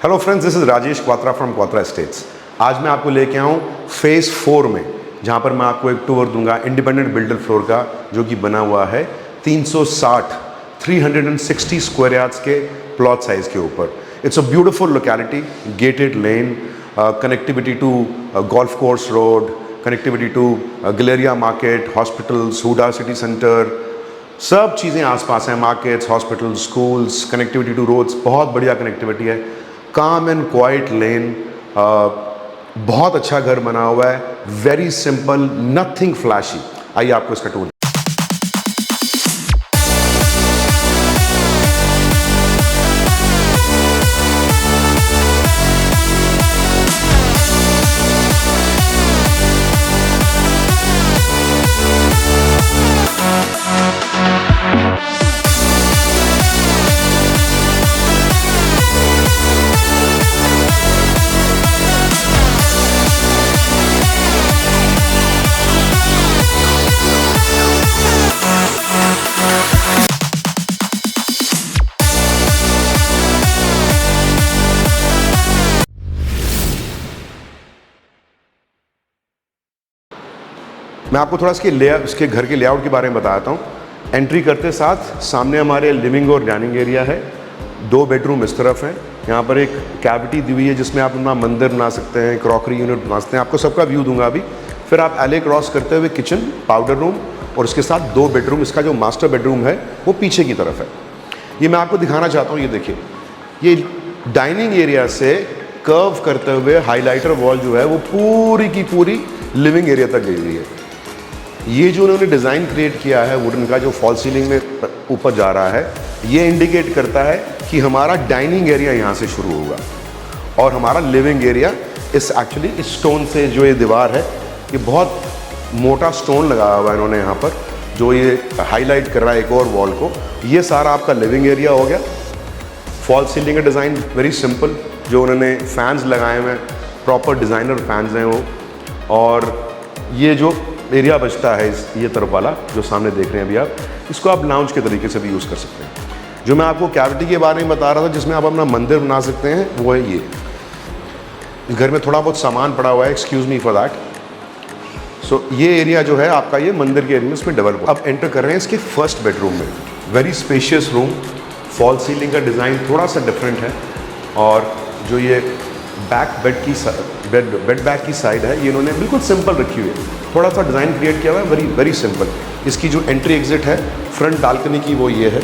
Hello friends, this is Rajesh Kwatra from Kwatra estates. आज मैं आपको लेके आऊँ फेज़ 4 में, जहाँ पर मैं आपको एक टूर दूंगा इंडिपेंडेंट बिल्डर फ्लोर का, जो कि बना हुआ है 360 स्क्वायर यार्ड्स के प्लॉट साइज के ऊपर। It's a beautiful locality, gated lane, connectivity to golf course road, connectivity to Galleria market, hospitals, HUDA city centre, सब चीज़ें आसपास हैं, markets, hospitals, schools, connectivity to roads, बहुत बढ़िया कनेक्टिविटी है। काम एंड क्वाइट लेन, बहुत अच्छा घर बना हुआ है, वेरी सिंपल, नथिंग फ्लैशी। आइए आपको इसका टूर। मैं आपको थोड़ा इसके घर के लेआउट के बारे में बताता हूँ। एंट्री करते साथ सामने हमारे लिविंग और डाइनिंग एरिया है। 2 बेडरूम इस तरफ है। यहाँ पर एक कैविटी दी हुई है जिसमें आप अपना मंदिर बना सकते हैं, क्रॉकरी यूनिट बना सकते हैं। आपको सबका व्यू दूंगा अभी। फिर आप एले क्रॉस करते हुए किचन, पाउडर रूम और उसके साथ 2 बेडरूम। इसका जो मास्टर बेडरूम है वो पीछे की तरफ है। ये मैं आपको दिखाना चाहता हूँ। ये देखिए, ये डाइनिंग एरिया से कर्व करते हुए हाईलाइटर वॉल जो है वो पूरी की पूरी लिविंग एरिया तक गई हुई है। ये जो उन्होंने डिज़ाइन क्रिएट किया है वुडन का, जो फॉल सीलिंग में ऊपर जा रहा है, ये इंडिकेट करता है कि हमारा डाइनिंग एरिया यहाँ से शुरू होगा और हमारा लिविंग एरिया इस एक्चुअली इस स्टोन से, जो ये दीवार है, ये बहुत मोटा स्टोन लगाया हुआ है इन्होंने यहाँ पर, जो ये हाईलाइट कर रहा है एक और वॉल को। ये सारा आपका लिविंग एरिया हो गया। फॉल सीलिंग का डिज़ाइन वेरी सिंपल, जो उन्होंने फैंस लगाए हुए हैं, प्रॉपर डिज़ाइनर फैंस हैं वो। और ये जो एरिया बचता है ये तरफ वाला जो सामने देख रहे हैं अभी आप, इसको आप लाउंज के तरीके से भी यूज़ कर सकते हैं। जो मैं आपको कैविटी के बारे में बता रहा था जिसमें आप अपना मंदिर बना सकते हैं, वो है ये। इस घर में थोड़ा बहुत सामान पड़ा हुआ है, एक्सक्यूज़ मी फॉर दैट। सो ये एरिया जो है आपका, ये मंदिर के एरिया में इसमें डेवलप। अब एंटर कर रहे हैं इसके फर्स्ट बेडरूम में। Very spacious room, fall ceiling का डिज़ाइन थोड़ा सा डिफरेंट है। और जो ये बेड बैक की साइड है, ये इन्होंने बिल्कुल सिंपल रखी हुई है। थोड़ा सा डिज़ाइन क्रिएट किया हुआ है, वेरी सिंपल। इसकी जो एंट्री एग्जिट है फ्रंट बालकनी की, वो ये है।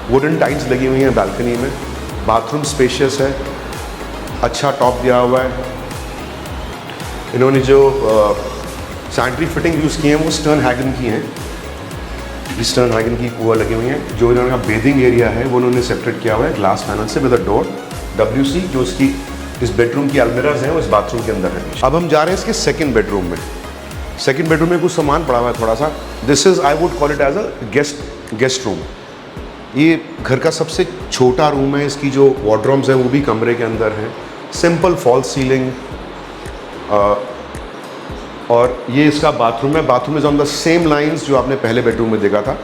वुडन टाइल्स लगी हुई हैं बालकनी में। बाथरूम स्पेशियस है, अच्छा टॉप दिया हुआ है। इन्होंने जो सैनिटरी फिटिंग यूज़ की हैं वो स्टर्न हैगन की हैं। स्टर्न हैगन की वो लगी हुई हैं। जो इन्होंने बेदिंग एरिया है वो उन्होंने सेपरेट किया हुआ है ग्लास पैनल से विद अ डोर। WC जो इसकी इस बेडरूम की अलमीराज हैं वो इस बाथरूम के अंदर है। अब हम जा रहे हैं इसके सेकंड बेडरूम में। सेकंड बेडरूम में कुछ सामान पड़ा हुआ है थोड़ा सा। This is, I would call it as a guest room. ये घर का सबसे छोटा रूम है। इसकी जो वार्डरोब्स हैं वो भी कमरे के अंदर हैं। Simple fall ceiling. और ये इसका बाथरूम है। Bathroom is on the same lines जो आपने पहले बेडरूम में देखा था।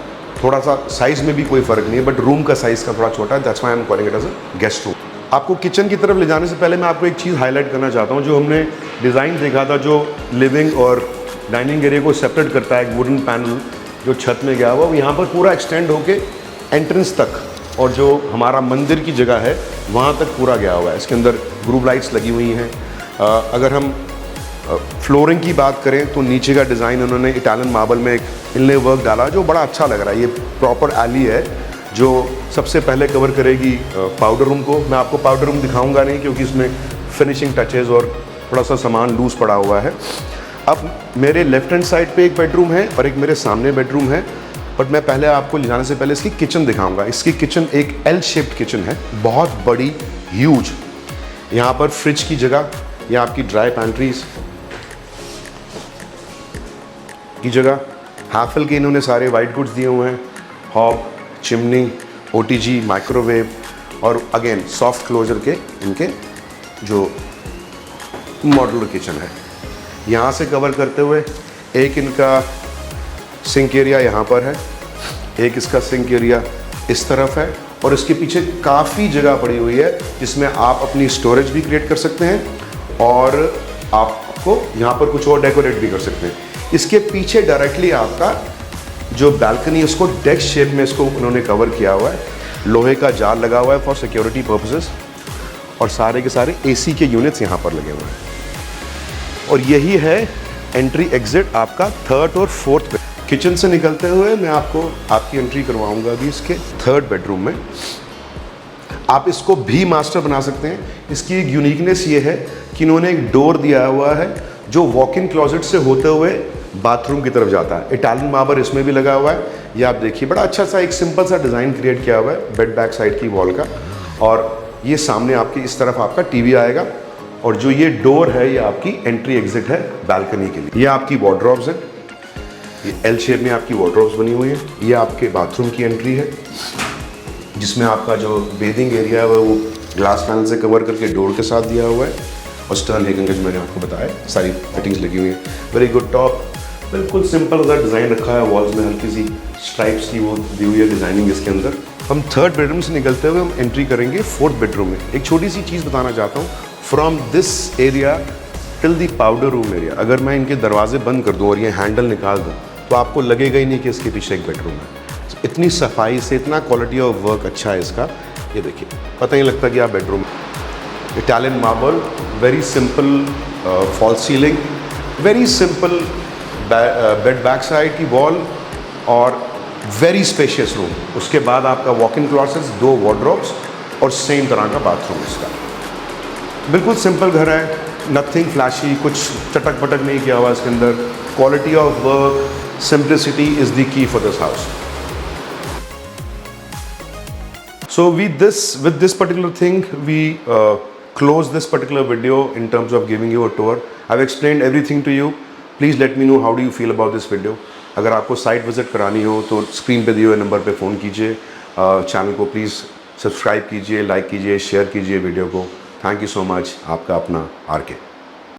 थोड़ा सा साइज़ में भी कोई फ़र्क नहीं है, बट रूम का साइज़ का थोड़ा छोटा है। That's why I am calling it as a guest room. आपको किचन की तरफ ले जाने से पहले मैं आपको एक चीज़ हाईलाइट करना चाहता हूँ। जो हमने डिज़ाइन देखा था, जो लिविंग और डाइनिंग एरिया को सेपरेट करता है, एक वुडन पैनल जो छत में गया हुआ, वो यहाँ पर पूरा एक्सटेंड होके एंट्रेंस तक, और जो हमारा मंदिर की जगह है वहाँ तक पूरा गया हुआ है। इसके अंदर ग्रूव लाइट्स लगी हुई हैं। अगर हम फ्लोरिंग की बात करें तो नीचे का डिज़ाइन उन्होंने इटालियन मार्बल में एक इनले वर्क डाला, जो बड़ा अच्छा लग रहा है। ये प्रॉपर एली है जो सबसे पहले कवर करेगी पाउडर रूम को। मैं आपको पाउडर रूम दिखाऊंगा नहीं, क्योंकि इसमें फिनिशिंग टचेज़ और थोड़ा सा सामान लूज़ पड़ा हुआ है। अब मेरे लेफ्ट हैंड साइड पे एक बेडरूम है और एक मेरे सामने बेडरूम है, बट मैं पहले आपको ले जाने से पहले इसकी किचन दिखाऊंगा। इसकी किचन एक एल शेप्ड किचन है, बहुत बड़ी, ह्यूज। यहाँ पर फ्रिज की जगह, या आपकी ड्राई पैंट्रीज की जगह, हैफल के इन्होंने सारे वाइट गुड्स दिए हुए हैं। हॉब, चिमनी, OTG, माइक्रोवेव और अगेन सॉफ्ट क्लोजर के इनके जो मॉड्यूलर किचन है। यहाँ से कवर करते हुए एक इनका सिंक एरिया यहाँ पर है, एक इसका सिंक एरिया इस तरफ है, और इसके पीछे काफ़ी जगह पड़ी हुई है जिसमें आप अपनी स्टोरेज भी क्रिएट कर सकते हैं और आपको यहाँ पर कुछ और डेकोरेट भी कर सकते हैं। इसके पीछे डायरेक्टली आपका जो बैल्कनी है उसको डेस्क शेप में इसको उन्होंने कवर किया हुआ है, लोहे का जाल लगा हुआ है फॉर सिक्योरिटी पर्पसेस, और सारे के सारे एसी के यूनिट्स यहाँ पर लगे हुए हैं। और यही है एंट्री एग्जिट आपका थर्ड और फोर्थ पे। किचन से निकलते हुए मैं आपकी एंट्री करवाऊंगा अभी इसके थर्ड बेडरूम में। आप इसको भी मास्टर बना सकते हैं। इसकी एक यूनिकनेस ये है कि इन्होंने एक डोर दिया हुआ है जो वॉक इन क्लोजेट से होते हुए बाथरूम की तरफ जाता है। इटालियन मार्बल इसमें भी लगा हुआ है। ये आप देखिए, बड़ा अच्छा सा एक सिंपल सा डिज़ाइन क्रिएट किया हुआ है बेड बैक साइड की वॉल का। और ये सामने आपकी इस तरफ आपका टीवी आएगा, और जो ये डोर है ये आपकी एंट्री एग्जिट है बैल्कनी के लिए। ये आपकी वार्डरोब्स है, ये एल शेप में आपकी वार्डरोब्स बनी हुई है। ये आपके बाथरूम की एंट्री है जिसमें आपका जो बेदिंग एरिया है वो ग्लास पैनल से कवर करके डोर के साथ दिया हुआ है, और स्टर्न हेगन का जो मैंने आपको बताया सारी फिटिंग्स लगी हुई है। वेरी गुड टॉप, बिल्कुल सिंपल सा डिज़ाइन रखा है, वॉल्स में हल्की सी स्ट्राइप्स की वो दी हुई है डिज़ाइनिंग इसके अंदर। हम थर्ड बेडरूम से निकलते हुए हम एंट्री करेंगे फोर्थ बेडरूम में। एक छोटी सी चीज़ बताना चाहता हूँ, from this area till the powder room area, अगर मैं इनके दरवाजे बंद कर दूँ और ये हैंडल निकाल दूँ तो आपको लगेगा ही नहीं कि इसके पीछे एक बेडरूम है। इतनी सफाई से, इतना क्वालिटी ऑफ वर्क अच्छा है इसका। ये देखिए, पता ही लगता कि आप bedroom. Italian marble, very simple fall ceiling, very simple bed back side की वॉल, और वेरी स्पेशियस रूम। उसके बाद आपका वॉक इन क्लॉसेट्स, 2 वार्डरोब्स और सेम तरह का बाथरूम इसका। बिल्कुल सिंपल घर है, नथिंग फ्लैशी, कुछ चटक पटक नहीं किया हुआ इसके अंदर। Quality of work, simplicity is the key for this house. So with this particular thing, we close this particular video in terms of giving you a tour. I've explained everything to you. Please let me know how do you feel about this video. अगर आपको site visit करानी हो तो screen पे दिए हुए number पे phone कीजिए। चैनल को प्लीज़ सब्सक्राइब कीजिए, लाइक कीजिए, शेयर कीजिए वीडियो को। Thank you so much. आपका अपना RK।